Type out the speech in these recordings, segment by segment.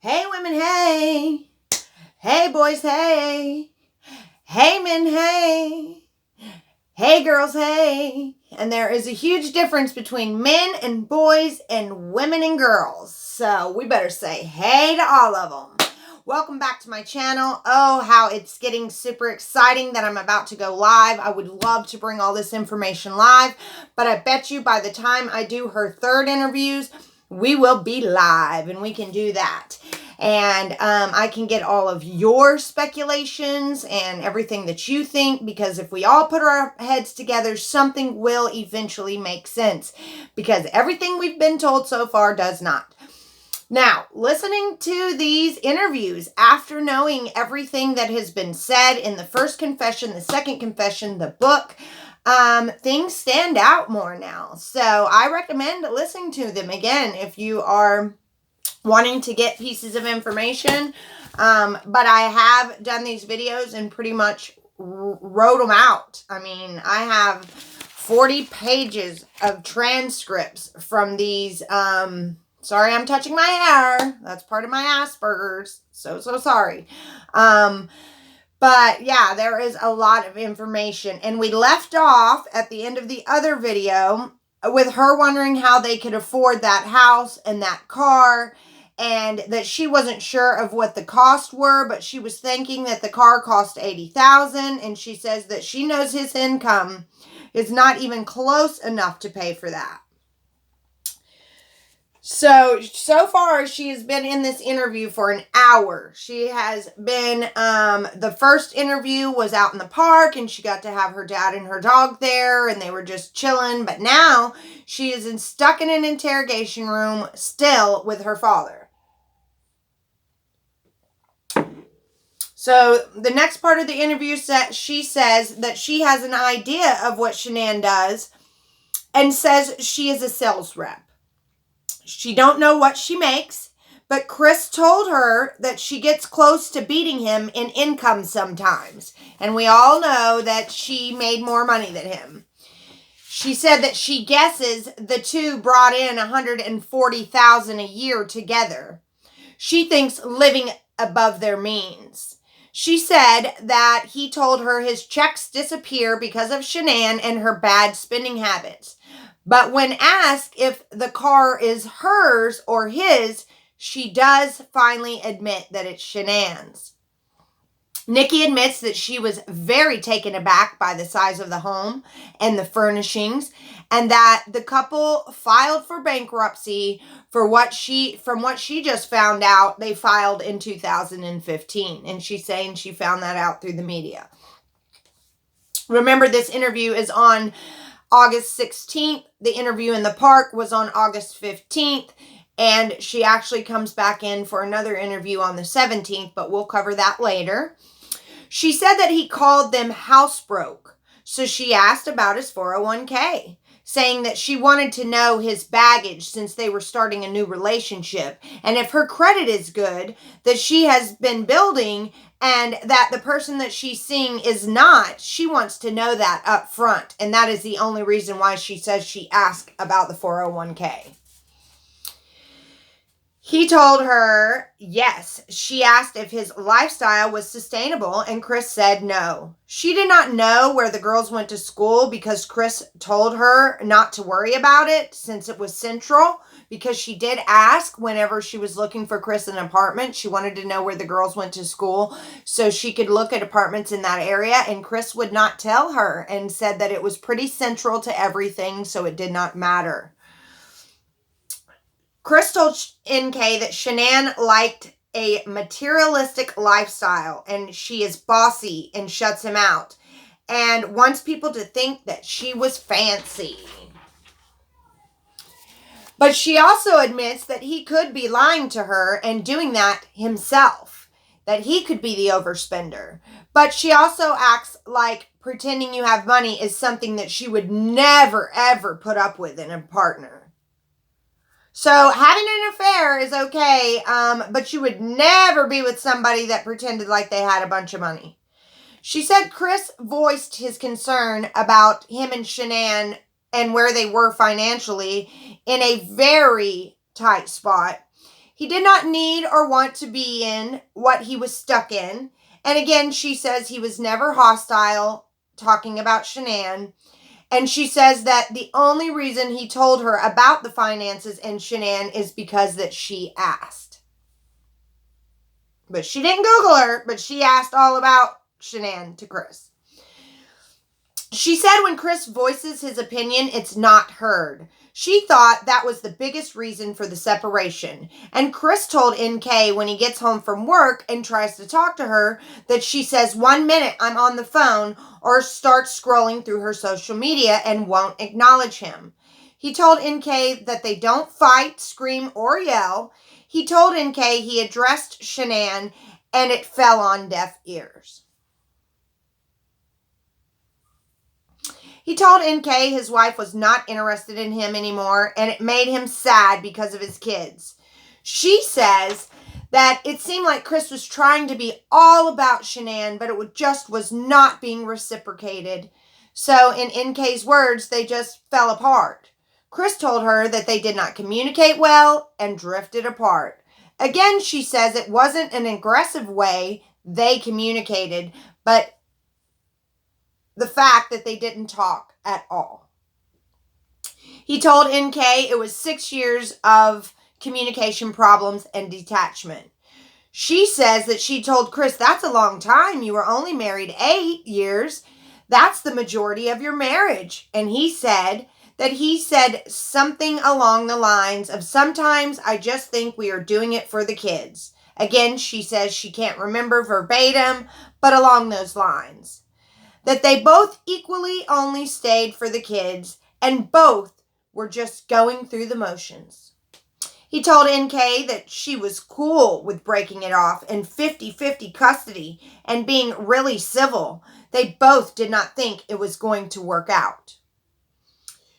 Hey women, hey. Hey boys, hey. Hey men, hey. Hey girls, hey. And there is a huge difference between men and boys and women and girls. So we better say hey to all of them. Welcome back to my channel. Oh, how it's getting super exciting that I'm about to go live. I would love to bring all this information live, but I bet you by the time I do her third interviews, we will be live and we can do that. And I can get all of your speculations and everything that you think, because if we all put our heads together, something will eventually make sense, because everything we've been told so far does not. Now, listening to these interviews after knowing everything that has been said in the first confession, the second confession, the book, things stand out more now. So I recommend listening to them again if you are wanting to get pieces of information. But I have done these videos and pretty much wrote them out. I mean, I have 40 pages of transcripts from these. Sorry, I'm touching my hair. That's part of my Asperger's. So sorry. But yeah, there is a lot of information. And we left off at the end of the other video with her wondering how they could afford that house and that car, and that she wasn't sure of what the costs were, but she was thinking that the car cost $80,000, and she says that she knows his income is not even close enough to pay for that. So far, she has been in this interview for an hour. She has been, the first interview was out in the park, and she got to have her dad and her dog there, and they were just chilling. But now she is stuck in an interrogation room still with her father. So the next part of the interview, she says that she has an idea of what Shanann does, and says she is a sales rep. She don't know what she makes, but Chris told her that she gets close to beating him in income sometimes. And we all know that she made more money than him. She said that she guesses the two brought in $140,000 a year together. She thinks living above their means. She said that he told her his checks disappear because of Shanann and her bad spending habits. But when asked if the car is hers or his, she does finally admit that it's Shanann's. Nikki admits that she was very taken aback by the size of the home and the furnishings, and that the couple filed for bankruptcy from what she just found out. They filed in 2015, and she's saying she found that out through the media. Remember, this interview is on August 16th. The interview in the park was on August 15th. And she actually comes back in for another interview on the 17th, but we'll cover that later. She said that he called them house broke. So she asked about his 401k, saying that she wanted to know his baggage since they were starting a new relationship. And if her credit is good, that she has been building, and that the person that she's seeing is not, she wants to know that up front. And that is the only reason why she says she asked about the 401k. He told her yes. She asked if his lifestyle was sustainable, and Chris said no. She did not know where the girls went to school because Chris told her not to worry about it since it was central, because she did ask whenever she was looking for Chris an apartment. She wanted to know where the girls went to school so she could look at apartments in that area, and Chris would not tell her and said that it was pretty central to everything, so it did not matter. Chris told NK that Shanann liked a materialistic lifestyle, and she is bossy and shuts him out, and wants people to think that she was fancy. But she also admits that he could be lying to her and doing that himself, that he could be the overspender. But she also acts like pretending you have money is something that she would never, ever put up with in a partner. So having an affair is okay, but you would never be with somebody that pretended like they had a bunch of money. She said Chris voiced his concern about him and Shanann and where they were financially in a very tight spot. He did not need or want to be in what he was stuck in. And again, she says he was never hostile, talking about Shanann. And she says that the only reason he told her about the finances and Shanann is because that she asked. But she didn't Google her, but she asked all about Shanann to Chris. She said when Chris voices his opinion, it's not heard. She thought that was the biggest reason for the separation. And Chris told NK when he gets home from work and tries to talk to her that she says 1 minute I'm on the phone or starts scrolling through her social media and won't acknowledge him. He told NK that they don't fight, scream, or yell. He told NK he addressed Shanann and it fell on deaf ears. He told NK his wife was not interested in him anymore, and it made him sad because of his kids. She says that it seemed like Chris was trying to be all about Shanann, but it just was not being reciprocated. So in NK's words, they just fell apart. Chris told her that they did not communicate well and drifted apart. Again, she says it wasn't an aggressive way they communicated, but the fact that they didn't talk at all. He told NK it was 6 years of communication problems and detachment. She says that she told Chris, that's a long time. You were only married 8 years. That's the majority of your marriage. And he said that he said something along the lines of, sometimes I just think we are doing it for the kids. Again, she says she can't remember verbatim, but along those lines. That they both equally only stayed for the kids and both were just going through the motions. He told NK that she was cool with breaking it off and 50-50 custody and being really civil. They both did not think it was going to work out.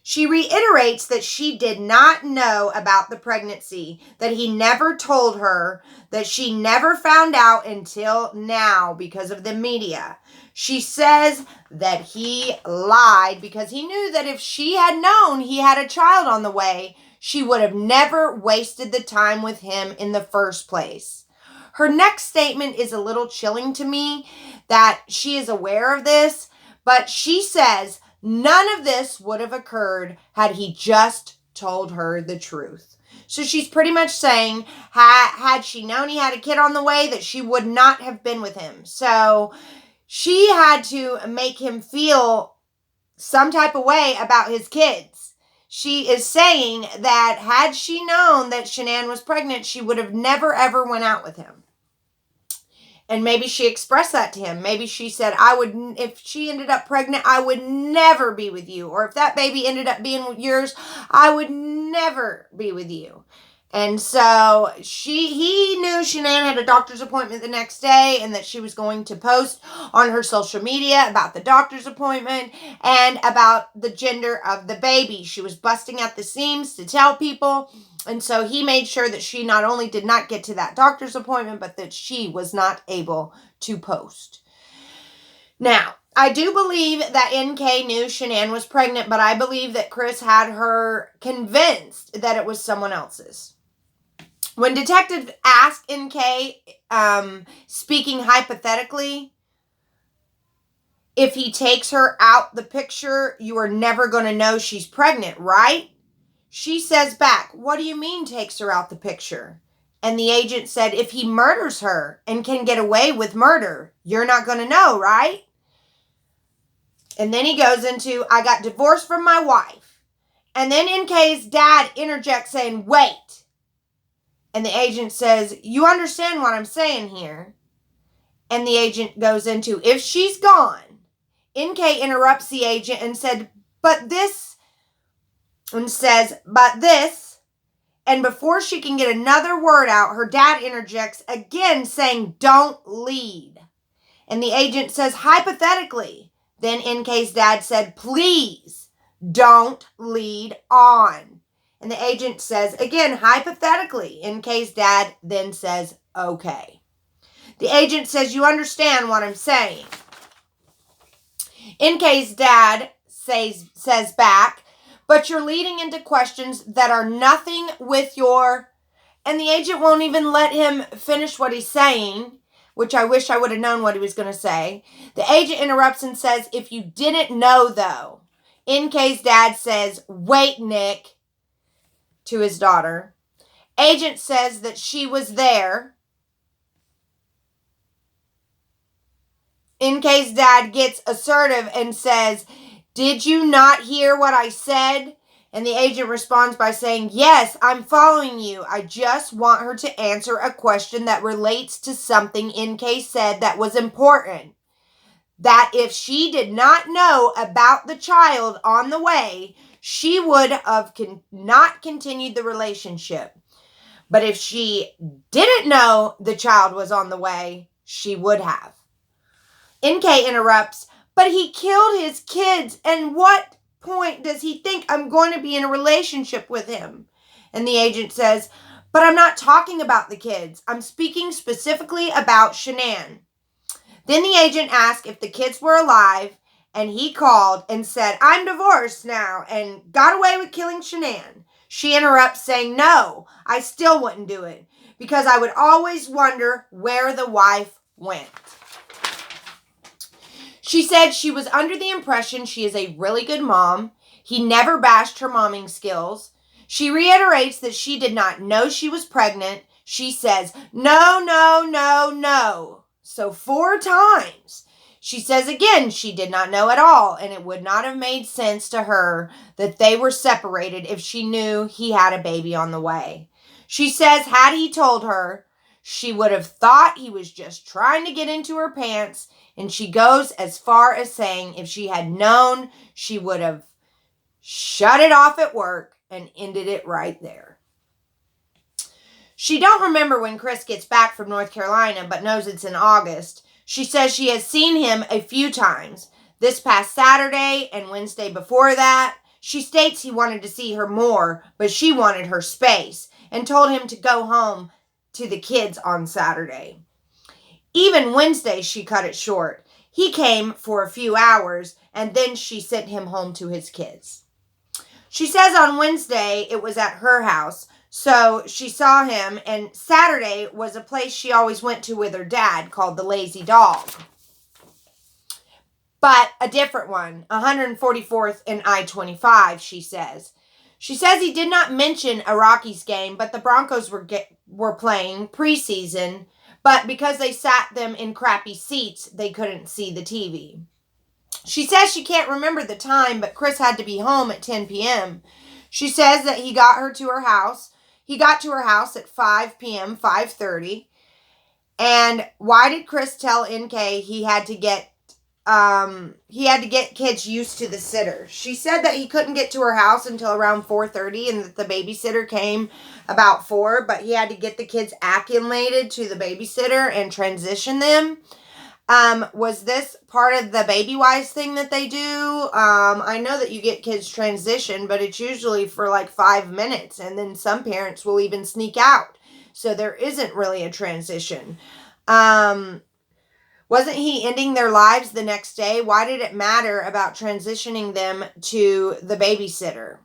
She reiterates that she did not know about the pregnancy, that he never told her, that she never found out until now because of the media. She says that he lied because he knew that if she had known he had a child on the way, she would have never wasted the time with him in the first place. Her next statement is a little chilling to me, that she is aware of this, but she says none of this would have occurred had he just told her the truth. So she's pretty much saying, had she known he had a kid on the way, that she would not have been with him. So she had to make him feel some type of way about his kids. She is saying that had she known that Shanann was pregnant, she would have never, ever went out with him. And maybe she expressed that to him. Maybe she said, if she ended up pregnant, I would never be with you. Or if that baby ended up being yours, I would never be with you. And so he knew Shanann had a doctor's appointment the next day and that she was going to post on her social media about the doctor's appointment and about the gender of the baby. She was busting at the seams to tell people. And so he made sure that she not only did not get to that doctor's appointment, but that she was not able to post. Now, I do believe that NK knew Shanann was pregnant, but I believe that Chris had her convinced that it was someone else's. When detectives asked NK, speaking hypothetically, if he takes her out the picture, you are never going to know she's pregnant, right? She says back, what do you mean takes her out the picture? And the agent said, if he murders her and can get away with murder, you're not going to know, right? And then he goes into, I got divorced from my wife. And then NK's dad interjects saying, wait. And the agent says, you understand what I'm saying here? And the agent goes into, if she's gone. NK interrupts the agent and said, but this. And before she can get another word out, her dad interjects again saying, don't lead. And the agent says, hypothetically. Then NK's dad said, please don't lead on. And the agent says, again, hypothetically. NK's dad then says, okay. The agent says, you understand what I'm saying. NK's dad says back, but you're leading into questions that are nothing with your And the agent won't even let him finish what he's saying, which I wish I would have known what he was going to say. The agent interrupts and says, if you didn't know, though. NK's dad says, wait, Nick, to his daughter. Agent says that she was there. NK's dad gets assertive and says, did you not hear what I said? And the agent responds by saying, yes, I'm following you. I just want her to answer a question that relates to something NK said that was important. That if she did not know about the child on the way, she would have not continued the relationship. But if she didn't know the child was on the way, she would have. NK interrupts, but he killed his kids, and what point does he think I'm going to be in a relationship with him? And the agent says, but I'm not talking about the kids. I'm speaking specifically about Shanann. Then the agent asked if the kids were alive, and he called and said, I'm divorced now, and got away with killing Shanann. She interrupts saying, no, I still wouldn't do it, because I would always wonder where the wife went. She said she was under the impression she is a really good mom. He never bashed her momming skills. She reiterates that she did not know she was pregnant. She says, no, no, no, no. So 4 times. She says again she did not know at all, and it would not have made sense to her that they were separated if she knew he had a baby on the way. She says had he told her, she would have thought he was just trying to get into her pants, and she goes as far as saying if she had known, she would have shut it off at work and ended it right there. She don't remember when Chris gets back from North Carolina, but knows it's in August. She says she has seen him a few times. This past Saturday and Wednesday before that. She states he wanted to see her more, but she wanted her space and told him to go home to the kids on Saturday. Even Wednesday, she cut it short. He came for a few hours, and then she sent him home to his kids. She says on Wednesday it was at her house, so she saw him, and Saturday was a place she always went to with her dad called the Lazy Dog. But a different one, 144th and I-25, she says. She says he did not mention a Rockies game, but the Broncos were playing preseason, but because they sat them in crappy seats, they couldn't see the TV. She says she can't remember the time, but Chris had to be home at 10 p.m. She says that he got to her house at 5 p.m., 5:30. And why did Chris tell NK he had to get kids used to the sitter? She said that he couldn't get to her house until around 4:30 and that the babysitter came about 4, but he had to get the kids acclimated to the babysitter and transition them. Was this part of the baby wise thing that they do? I know that you get kids transitioned, but it's usually for like 5 minutes, and then some parents will even sneak out. So there isn't really a transition. Wasn't he ending their lives the next day? Why did it matter about transitioning them to the babysitter?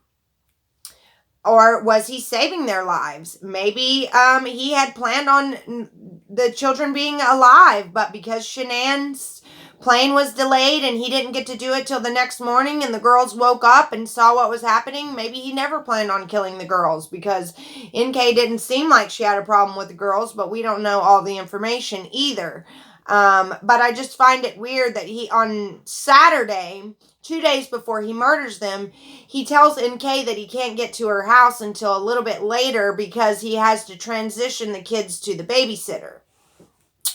Or was he saving their lives? Maybe he had planned on the children being alive, but because Shanann's plane was delayed and he didn't get to do it till the next morning and the girls woke up and saw what was happening, maybe he never planned on killing the girls because NK didn't seem like she had a problem with the girls, but we don't know all the information either. But I just find it weird that he, on Saturday, 2 days before he murders them, he tells NK that he can't get to her house until a little bit later because he has to transition the kids to the babysitter.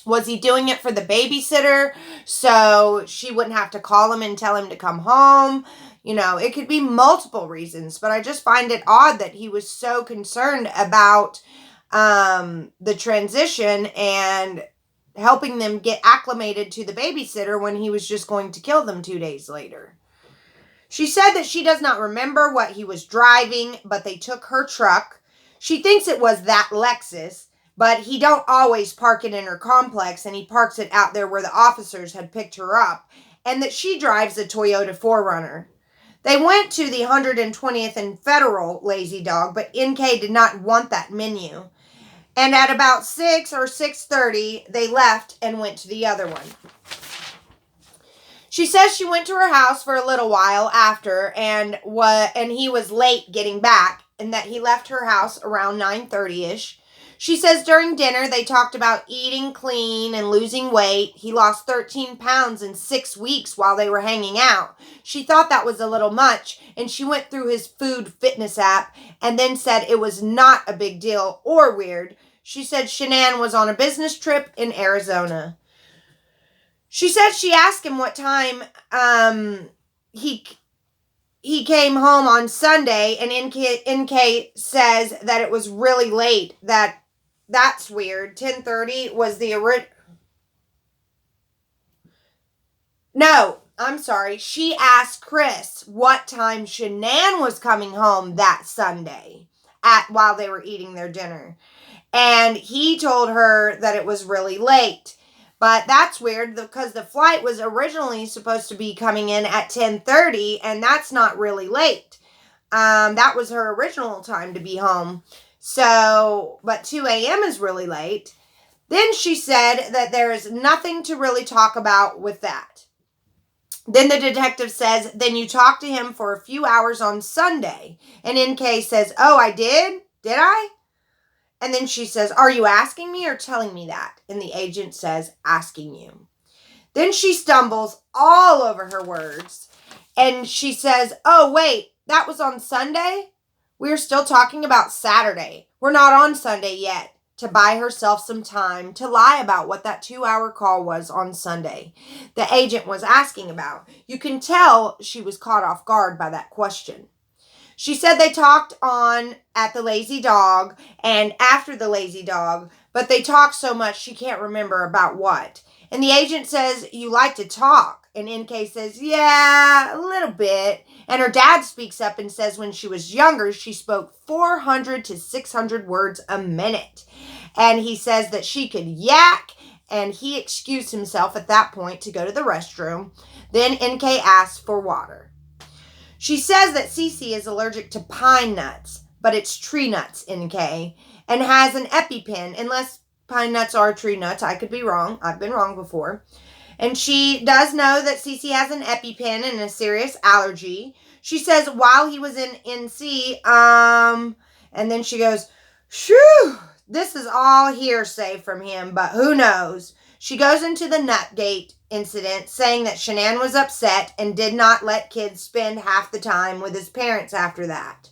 Was he doing it for the babysitter so she wouldn't have to call him and tell him to come home? You know, it could be multiple reasons, but I just find it odd that he was so concerned about the transition and helping them get acclimated to the babysitter when he was just going to kill them 2 days later. She said that she does not remember what he was driving, but they took her truck. She thinks it was that Lexus, but he don't always park it in her complex, and he parks it out there where the officers had picked her up, and that she drives a Toyota 4Runner. They went to the 120th and Federal Lazy Dog, but NK did not want that menu. And at about 6 or 6:30, they left and went to the other one. She says she went to her house for a little while after and he was late getting back, and that he left her house around 9:30ish. She says during dinner they talked about eating clean and losing weight. He lost 13 pounds in 6 weeks while they were hanging out. She thought that was a little much, and she went through his food fitness app and then said it was not a big deal or weird. She said Shanann was on a business trip in Arizona. She said she asked him what time he came home on Sunday, and NK says that it was really late. That's weird. 10:30 was the original. No, I'm sorry. She asked Chris what time Shanann was coming home that Sunday while they were eating their dinner. And he told her that it was really late. But that's weird because the flight was originally supposed to be coming in at 10:30, and that's not really late. That was her original time to be home. So, but 2 a.m. is really late. Then she said that there is nothing to really talk about with that. Then the detective says, then you talked to him for a few hours on Sunday. And NK says, oh, I did? Did I? And then she says, are you asking me or telling me that? And the agent says, asking you. Then she stumbles all over her words. And she says, oh, wait, that was on Sunday? We're still talking about Saturday. We're not on Sunday yet. To buy herself some time to lie about what that 2-hour call was on Sunday the agent was asking about. You can tell she was caught off guard by that question. She said they talked on at the Lazy Dog and after the Lazy Dog, but they talked so much she can't remember about what. And the agent says, you like to talk. And NK says, yeah, a little bit. And her dad speaks up and says when she was younger, she spoke 400 to 600 words a minute. And he says that she could yak, and he excused himself at that point to go to the restroom. Then NK asked for water. She says that Cece is allergic to pine nuts, but it's tree nuts, NK, and has an EpiPen, unless pine nuts are tree nuts. I could be wrong. I've been wrong before. And she does know that Cece has an EpiPen and a serious allergy. She says while he was in NC, and then she goes, phew, this is all hearsay from him, but who knows? She goes into the Nutgate incident, saying that Shanann was upset and did not let kids spend half the time with his parents after that.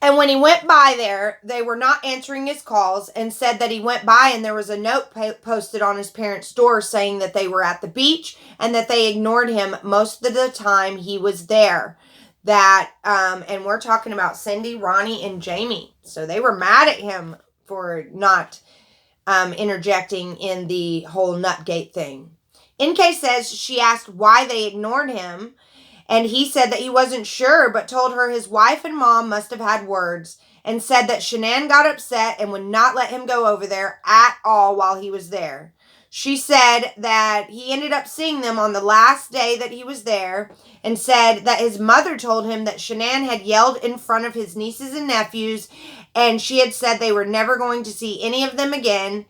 And when he went by there, they were not answering his calls and said that he went by and there was a note posted on his parents' door saying that they were at the beach and that they ignored him most of the time he was there. And we're talking about Cindy, Ronnie, and Jamie. So they were mad at him for not interjecting in the whole Nutgate thing. NK says she asked why they ignored him. And he said that he wasn't sure, but told her his wife and mom must have had words and said that Shanann got upset and would not let him go over there at all while he was there. She said that he ended up seeing them on the last day that he was there and said that his mother told him that Shanann had yelled in front of his nieces and nephews and she had said they were never going to see any of them again.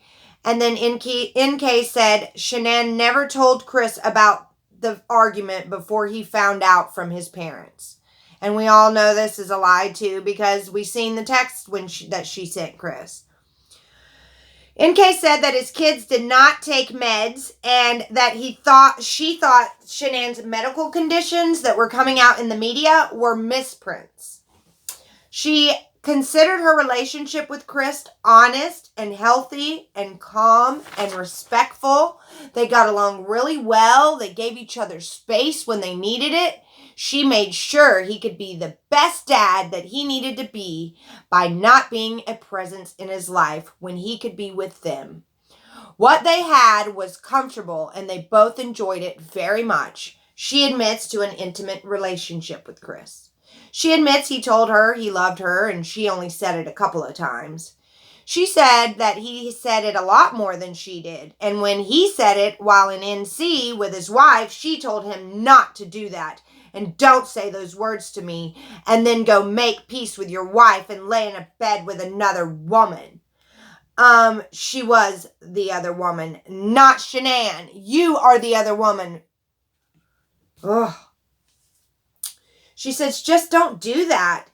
And then NK said Shanann never told Chris about the argument before he found out from his parents. And we all know this is a lie too because we seen the text that she sent Chris. NK said that his kids did not take meds and that she thought Shanann's medical conditions that were coming out in the media were misprints. She considered her relationship with Chris honest and healthy and calm and respectful. They got along really well. They gave each other space when they needed it. She made sure he could be the best dad that he needed to be by not being a presence in his life when he could be with them. What they had was comfortable and they both enjoyed it very much. She admits to an intimate relationship with Chris. She admits he told her he loved her and she only said it a couple of times. She said that he said it a lot more than she did. And when he said it while in NC with his wife, she told him not to do that and don't say those words to me and then go make peace with your wife and lay in a bed with another woman. She was the other woman, not Shanann. You are the other woman. Ugh. She says, just don't do that.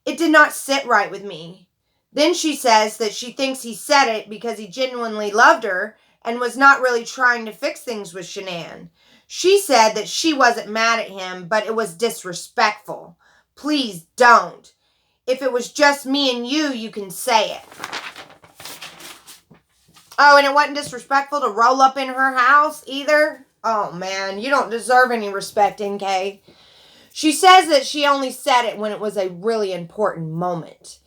It did not sit right with me. Then she says that she thinks he said it because he genuinely loved her and was not really trying to fix things with Shanann. She said that she wasn't mad at him, but it was disrespectful. Please don't. If it was just me and you can say it. Oh, and it wasn't disrespectful to roll up in her house either? Oh, man, you don't deserve any respect, NK. She says that she only said it when it was a really important moment.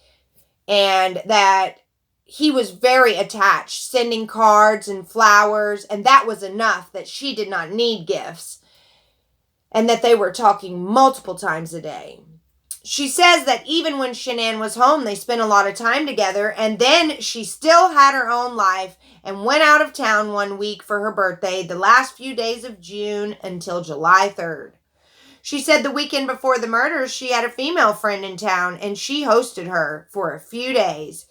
And that he was very attached, sending cards and flowers, and that was enough, that she did not need gifts. And that they were talking multiple times a day. She says that even when Shanann was home, they spent a lot of time together, and then she still had her own life and went out of town one week for her birthday, the last few days of June until July 3rd. She said the weekend before the murders, she had a female friend in town, and she hosted her for a few days.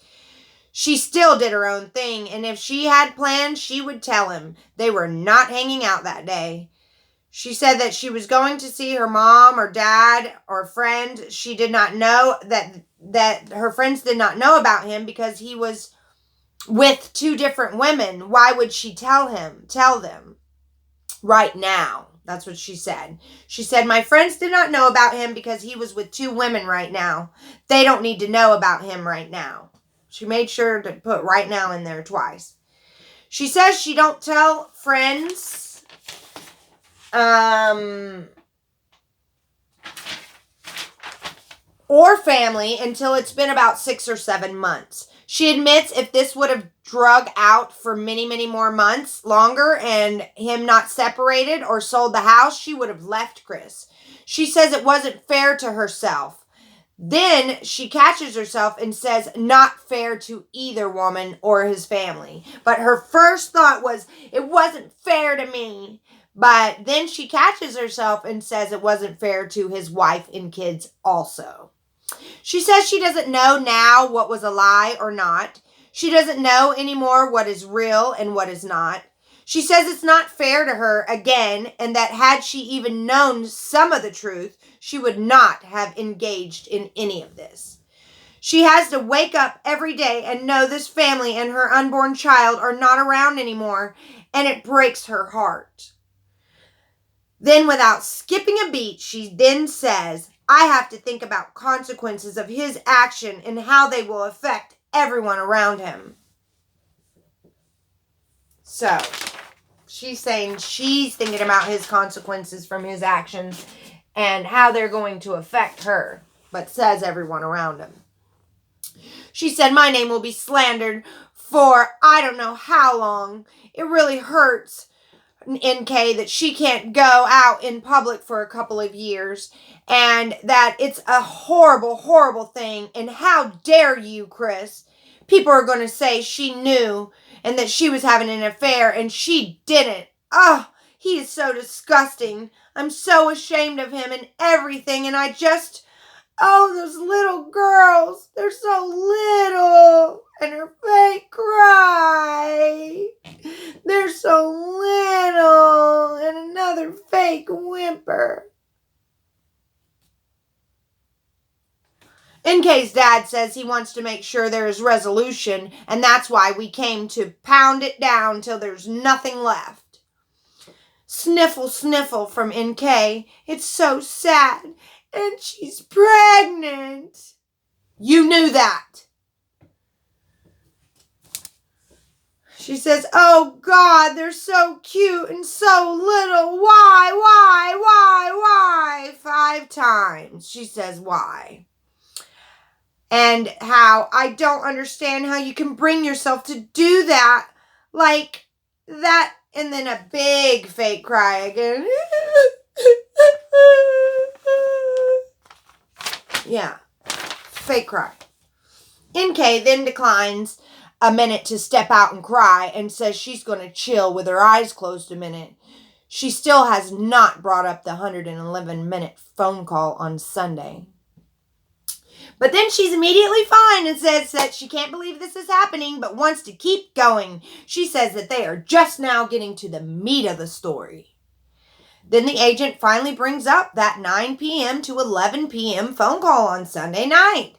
She still did her own thing, and if she had plans, she would tell him. They were not hanging out that day. She said that she was going to see her mom or dad or friend. She did not know that her friends did not know about him because he was with two different women. Why would she tell them right now? That's what she said. She said, my friends did not know about him because he was with two women right now. They don't need to know about him right now. She made sure to put right now in there twice. She says she don't tell friends or family until it's been about 6 or 7 months. She admits if this would have drug out for many, many more months longer and him not separated or sold the house, she would have left Chris. She says it wasn't fair to herself. Then she catches herself and says not fair to either woman or his family. But her first thought was, it wasn't fair to me. But then she catches herself and says it wasn't fair to his wife and kids also. She says she doesn't know now what was a lie or not. She doesn't know anymore what is real and what is not. She says it's not fair to her again, and that had she even known some of the truth, she would not have engaged in any of this. She has to wake up every day and know this family and her unborn child are not around anymore, and it breaks her heart. Then, without skipping a beat, she then says, I have to think about consequences of his action and how they will affect everyone around him. So, she's saying she's thinking about his consequences from his actions and how they're going to affect her, but says everyone around him. She said, my name will be slandered for I don't know how long. It really hurts, NK, that she can't go out in public for a couple of years, and that it's a horrible, horrible thing, and how dare you, Chris? People are going to say she knew and that she was having an affair, and she didn't. Oh, he is so disgusting. I'm so ashamed of him and everything, and I just... Oh, those little girls. They're so little. And her fake cry. They're so little. And another fake whimper. NK's dad says he wants to make sure there is resolution, and that's why we came to pound it down till there's nothing left. Sniffle, sniffle from NK. It's so sad. And she's pregnant. You knew that. She says, oh God, they're so cute and so little. Why? 5 times. She says, why? And how I don't understand how you can bring yourself to do that. Like that. And then a big fake cry again. Yeah, fake cry. NK then declines a minute to step out and cry and says she's going to chill with her eyes closed a minute. She still has not brought up the 111-minute phone call on Sunday. But then she's immediately fine and says that she can't believe this is happening, but wants to keep going. She says that they are just now getting to the meat of the story. Then the agent finally brings up that 9 p.m. to 11 p.m. phone call on Sunday night.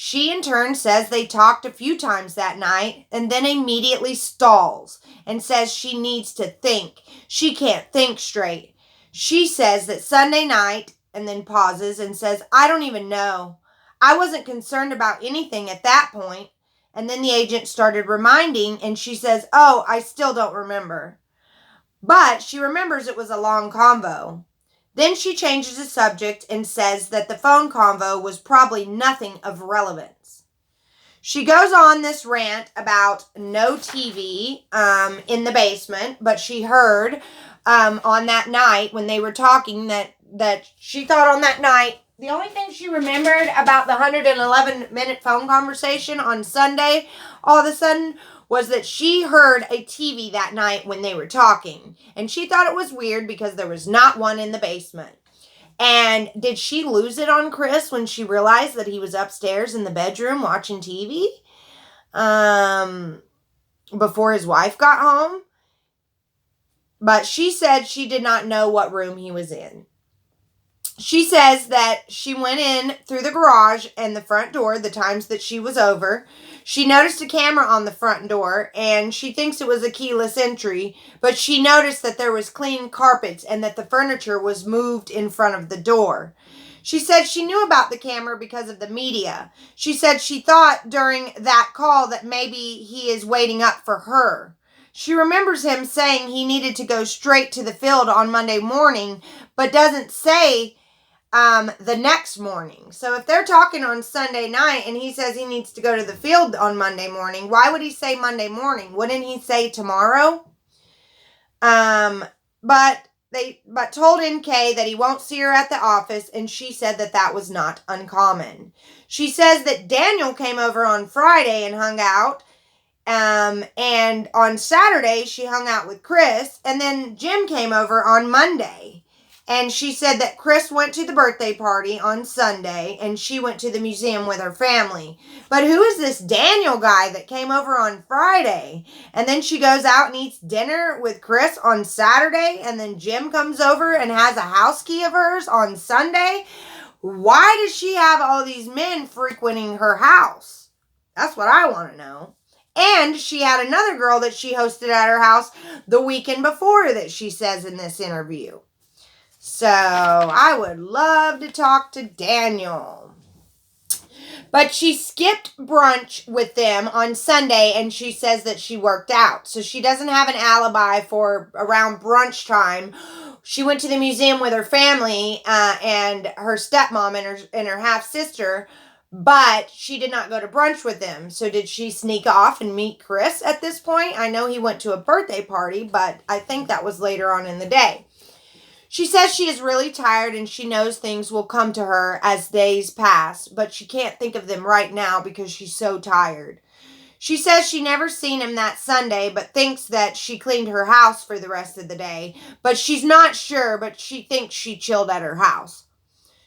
She in turn says they talked a few times that night and then immediately stalls and says she needs to think. She can't think straight. She says that Sunday night and then pauses and says, I don't even know. I wasn't concerned about anything at that point. And then the agent started reminding and she says, oh, I still don't remember. But she remembers it was a long convo. Then she changes the subject and says that the phone convo was probably nothing of relevance. She goes on this rant about no TV in the basement, but she heard on that night when they were talking that she thought on that night, the only thing she remembered about the 111-minute phone conversation on Sunday, all of a sudden, was that she heard a TV that night when they were talking. And she thought it was weird because there was not one in the basement. And did she lose it on Chris when she realized that he was upstairs in the bedroom watching TV? Before his wife got home? But she said she did not know what room he was in. She says that she went in through the garage and the front door the times that she was over. She noticed a camera on the front door and she thinks it was a keyless entry, but she noticed that there was clean carpets and that the furniture was moved in front of the door. She said she knew about the camera because of the media. She said she thought during that call that maybe he is waiting up for her. She remembers him saying he needed to go straight to the field on Monday morning, but doesn't say the next morning. So if they're talking on Sunday night and he says he needs to go to the field on Monday morning, why would he say Monday morning? Wouldn't he say tomorrow? But told NK that he won't see her at the office, and she said that that was not uncommon. She says that Daniel came over on Friday and hung out. And on Saturday, she hung out with Chris, and then Jim came over on Monday. And she said that Chris went to the birthday party on Sunday, and she went to the museum with her family. But who is this Daniel guy that came over on Friday? And then she goes out and eats dinner with Chris on Saturday, and then Jim comes over and has a house key of hers on Sunday. Why does she have all these men frequenting her house? That's what I want to know. And she had another girl that she hosted at her house the weekend before that she says in this interview. So I would love to talk to Daniel. But she skipped brunch with them on Sunday and she says that she worked out. So she doesn't have an alibi for around brunch time. She went to the museum with her family and her stepmom and her half-sister. But she did not go to brunch with them. So did she sneak off and meet Chris at this point? I know he went to a birthday party, but I think that was later on in the day. She says she is really tired and she knows things will come to her as days pass, but she can't think of them right now because she's so tired. She says she never seen him that Sunday, but thinks that she cleaned her house for the rest of the day. But she's not sure, but she thinks she chilled at her house.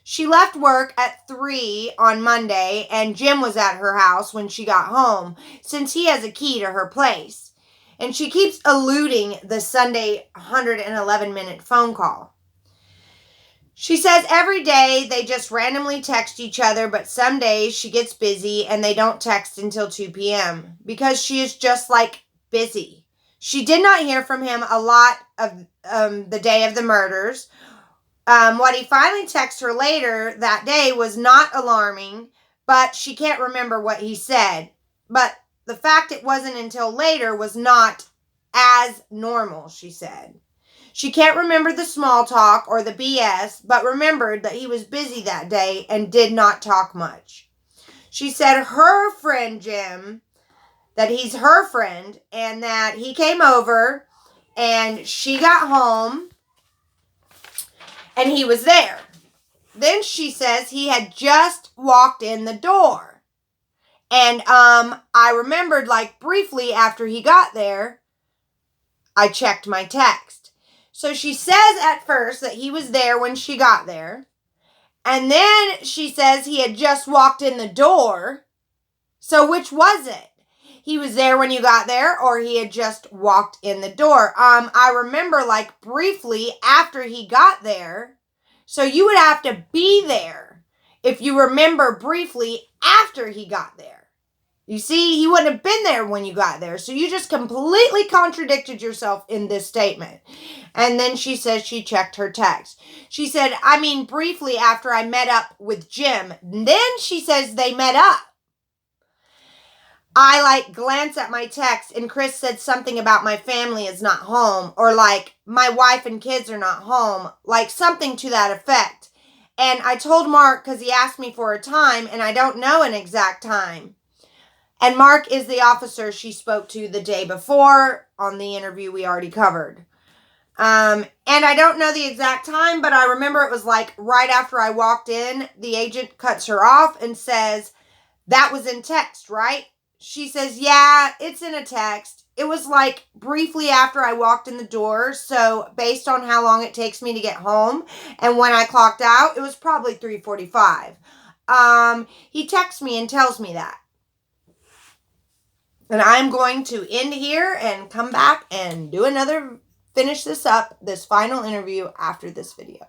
She left work at 3 on Monday, and Jim was at her house when she got home, since he has a key to her place. And she keeps eluding the Sunday 111-minute phone call. She says every day they just randomly text each other, but some days she gets busy and they don't text until 2 p.m. because she is just like busy. She did not hear from him a lot of the day of the murders. What he finally texted her later that day was not alarming, but she can't remember what he said. But the fact it wasn't until later was not as normal, she said. She can't remember the small talk or the BS, but remembered that he was busy that day and did not talk much. She said her friend Jim, that he's her friend, and that he came over and she got home and he was there. Then she says he had just walked in the door. And I remembered, like, briefly after he got there, I checked my text. So she says at first that he was there when she got there. And then she says he had just walked in the door. So which was it? He was there when you got there, or he had just walked in the door? I remember like briefly after he got there. So you would have to be there if you remember briefly after he got there. You see, he wouldn't have been there when you got there. So you just completely contradicted yourself in this statement. And then she says she checked her text. She said, I mean, briefly after I met up with Jim. Then she says they met up. I glance at my text and Chris said something about my family is not home, or my wife and kids are not home, something to that effect. And I told Mark because he asked me for a time and I don't know an exact time. And Mark is the officer she spoke to the day before on the interview we already covered. And I don't know the exact time, but I remember it was right after I walked in, the agent cuts her off and says, that was in text, right? She says, yeah, it's in a text. It was briefly after I walked in the door. So based on how long it takes me to get home and when I clocked out, it was probably 3:45. He texts me and tells me that. And I'm going to end here and come back and do finish this up, this final interview after this video.